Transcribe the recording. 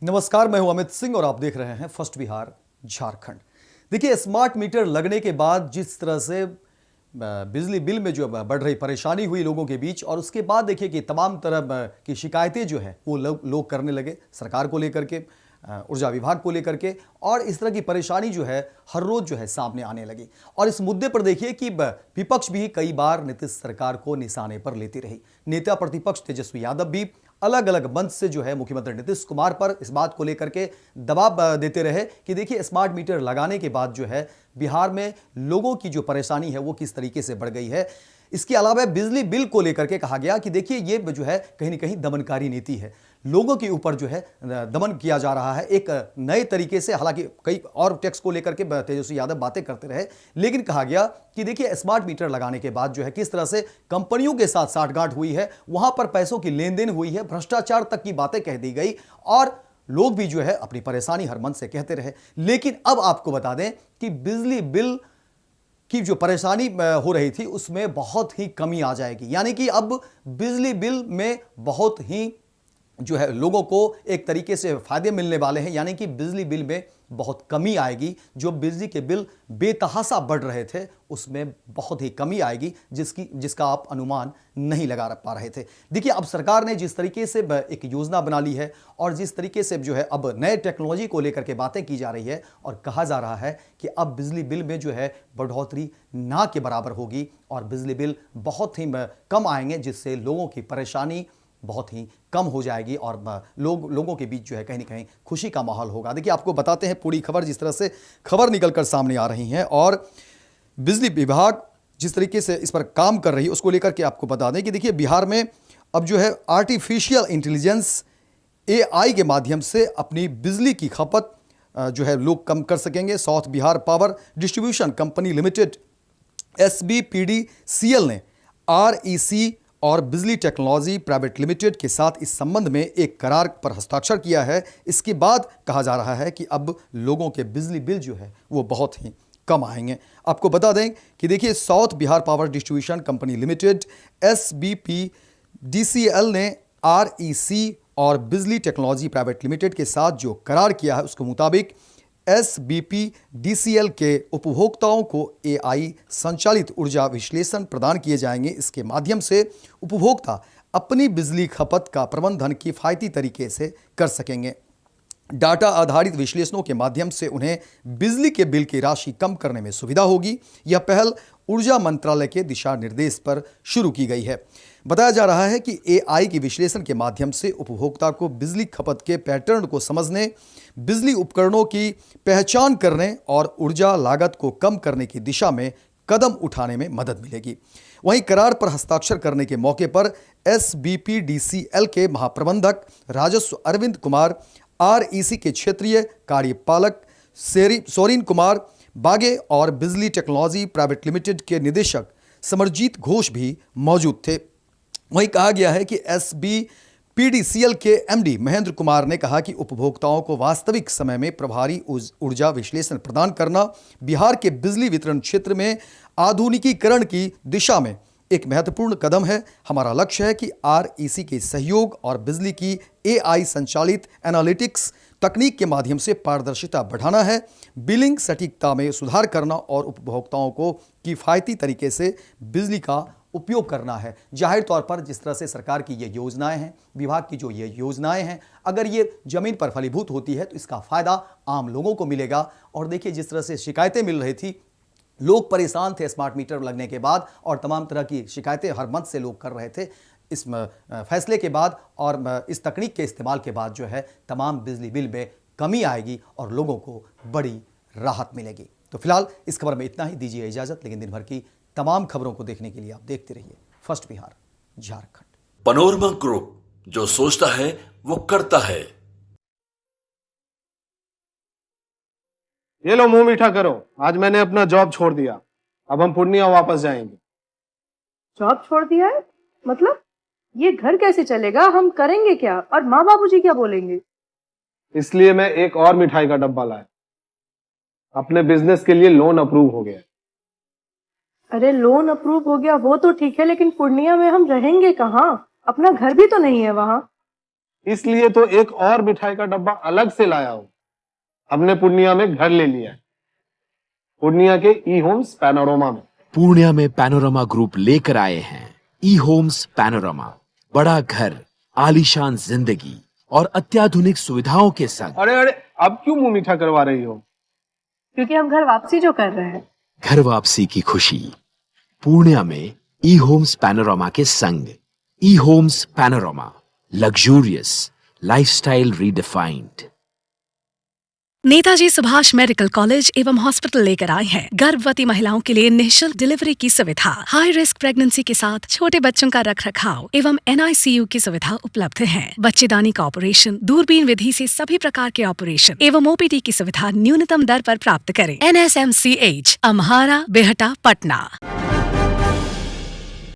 नमस्कार, मैं हूं अमित सिंह और आप देख रहे हैं फर्स्ट बिहार झारखंड। देखिए, स्मार्ट मीटर लगने के बाद जिस तरह से बिजली बिल में जो बढ़ रही परेशानी हुई लोगों के बीच, और उसके बाद देखिए कि तमाम तरह की शिकायतें जो है वो लोग करने लगे सरकार को लेकर के, ऊर्जा विभाग को लेकर के, और इस तरह की परेशानी जो है हर रोज जो है सामने आने लगी। और इस मुद्दे पर देखिए कि विपक्ष भी कई बार नीतीश सरकार को निशाने पर लेती रही। नेता प्रतिपक्ष तेजस्वी यादव भी अलग अलग मंच से जो है मुख्यमंत्री नीतीश कुमार पर इस बात को लेकर के दबाव देते रहे कि देखिए, स्मार्ट मीटर लगाने के बाद जो है बिहार में लोगों की जो परेशानी है वो किस तरीके से बढ़ गई है। इसके अलावा बिजली बिल को लेकर के कहा गया कि देखिए, ये जो है कहीं ना कहीं दमनकारी नीति है, लोगों के ऊपर जो है दमन किया जा रहा है एक नए तरीके से। हालांकि कई और टैक्स को लेकर के तेजस्वी यादव बातें करते रहे, लेकिन कहा गया कि देखिए, स्मार्ट मीटर लगाने के बाद जो है किस तरह से कंपनियों के साथ साठगांठ हुई है, वहां पर पैसों की लेन देन हुई है, भ्रष्टाचार तक की बातें कह दी गई, और लोग भी जो है अपनी परेशानी हर मन से कहते रहे। लेकिन अब आपको बता दें कि बिजली बिल की जो परेशानी हो रही थी उसमें बहुत ही कमी आ जाएगी। यानी कि अब बिजली बिल में बहुत ही जो है लोगों को एक तरीके से फायदे मिलने वाले हैं। यानी कि बिजली बिल में बहुत कमी आएगी। जो बिजली के बिल बेतहाशा बढ़ रहे थे उसमें बहुत ही कमी आएगी, जिसका आप अनुमान नहीं लगा पा रहे थे। देखिए, अब सरकार ने जिस तरीके से एक योजना बना ली है, और जिस तरीके से जो है अब नए टेक्नोलॉजी को लेकर के बातें की जा रही है, और कहा जा रहा है कि अब बिजली बिल में जो है बढ़ोतरी ना के बराबर होगी और बिजली बिल बहुत ही कम आएंगे, जिससे लोगों की परेशानी बहुत ही कम हो जाएगी और लोगों के बीच जो है कहीं ना कहीं खुशी का माहौल होगा। देखिए, आपको बताते हैं पूरी खबर, जिस तरह से खबर निकलकर सामने आ रही हैं और बिजली विभाग जिस तरीके से इस पर काम कर रही है उसको लेकर के आपको बता दें कि देखिए, बिहार में अब जो है आर्टिफिशियल इंटेलिजेंस AI के माध्यम से अपनी बिजली की खपत जो है लोग कम कर सकेंगे। South Bihar power distribution company limited SBPDCL ने REC और बिजली टेक्नोलॉजी प्राइवेट लिमिटेड के साथ इस संबंध में एक करार पर हस्ताक्षर किया है। इसके बाद कहा जा रहा है कि अब लोगों के बिजली बिल जो है वो बहुत ही कम आएंगे। आपको बता दें कि देखिए, south Bihar power distribution company limited SBPDCL ने REC और बिजली टेक्नोलॉजी प्राइवेट लिमिटेड के साथ जो करार किया है उसके मुताबिक SBPDCL के उपभोक्ताओं को AI संचालित ऊर्जा विश्लेषण प्रदान किए जाएंगे। इसके माध्यम से उपभोक्ता अपनी बिजली खपत का प्रबंधन किफायती तरीके से कर सकेंगे। डाटा आधारित विश्लेषणों के माध्यम से उन्हें बिजली के बिल की राशि कम करने में सुविधा होगी। यह पहल ऊर्जा मंत्रालय के दिशा निर्देश पर शुरू की गई है। बताया जा रहा है कि AI की विश्लेषण के माध्यम से उपभोक्ता को बिजली खपत के पैटर्न को समझने, बिजली उपकरणों की पहचान करने और ऊर्जा लागत को कम करने की दिशा में कदम उठाने में मदद मिलेगी। वहीं करार पर हस्ताक्षर करने के मौके पर SBPDCL के महाप्रबंधक राजस्व अरविंद कुमार, REC के क्षेत्रीय कार्यपालक सोरिन कुमार बागे और बिजली टेक्नोलॉजी प्राइवेट लिमिटेड के निदेशक समरजीत घोष भी मौजूद थे। वहीं कहा गया है कि SBPDCL के MD महेंद्र कुमार ने कहा कि उपभोक्ताओं को वास्तविक समय में प्रभावी ऊर्जा विश्लेषण प्रदान करना बिहार के बिजली वितरण क्षेत्र में आधुनिकीकरण की दिशा में एक महत्वपूर्ण कदम है। हमारा लक्ष्य है कि REC के सहयोग और बिजली की AI संचालित एनालिटिक्स तकनीक के माध्यम से पारदर्शिता बढ़ाना है, बिलिंग सटीकता में सुधार करना और उपभोक्ताओं को किफायती तरीके से बिजली का उपयोग करना है। जाहिर तौर पर जिस तरह से सरकार की ये योजनाएं हैं, विभाग की जो ये योजनाएं हैं, अगर ये जमीन पर फलीभूत होती है तो इसका फायदा आम लोगों को मिलेगा। और देखिए, जिस तरह से शिकायतें मिल रही थी, लोग परेशान थे स्मार्ट मीटर लगने के बाद, और तमाम तरह की शिकायतें हर मंच से लोग कर रहे थे। इस फैसले के बाद और इस तकनीक के इस्तेमाल के बाद जो है तमाम बिजली बिल में कमी आएगी और लोगों को बड़ी राहत मिलेगी। तो फिलहाल इस खबर में इतना ही। दीजिए इजाजत, लेकिन दिन भर की तमाम खबरों को देखने के लिए आप देखते रहिए first Bihar Jharkhand. Panorama group, जो सोचता है वो करता है। ये लो, मुंह मीठा करो। आज मैंने अपना जॉब छोड़ दिया, अब हम पूर्णिया वापस जाएंगे। जॉब छोड़ दिया है? मतलब ये घर कैसे चलेगा? हम करेंगे क्या? और माँ बाबूजी क्या बोलेंगे? इसलिए मैं एक और मिठाई का डब्बा लाया। अपने बिजनेस के लिए लोन अप्रूव हो गया। अरे लोन अप्रूव हो गया वो तो ठीक है, लेकिन पूर्णिया में हम रहेंगे कहाँ? अपना घर भी तो नहीं है वहाँ। इसलिए तो एक और मिठाई का डब्बा अलग से लाया हूं। हमने पूर्णिया में घर ले लिया है, पूर्णिया के ई होम्स पैनोरमा में। पूर्णिया में पैनोरमा ग्रुप लेकर आए हैं ई होम्स पैनोरमा, बड़ा घर, आलीशान जिंदगी और अत्याधुनिक सुविधाओं के संग। अरे अरे, अब क्यों मुंह मीठा करवा रही हो? क्योंकि हम घर वापसी जो कर रहे हैं। घर वापसी की खुशी पूर्णिया में ई होम्स पैनोरमा के संग। ई homes panorama, luxurious lifestyle redefined. Netaji Subhash medical college एवं हॉस्पिटल लेकर आए हैं गर्भवती महिलाओं के लिए निःशुल्क डिलीवरी की सुविधा। हाई रिस्क प्रेगनेंसी के साथ छोटे बच्चों का रखरखाव एवं NICU की सुविधा उपलब्ध है। बच्चेदानी का ऑपरेशन, दूरबीन विधि से सभी प्रकार के ऑपरेशन एवं OPD की सुविधा न्यूनतम दर पर प्राप्त करें। NSMCH, अम्हारा, बेहटा, पटना।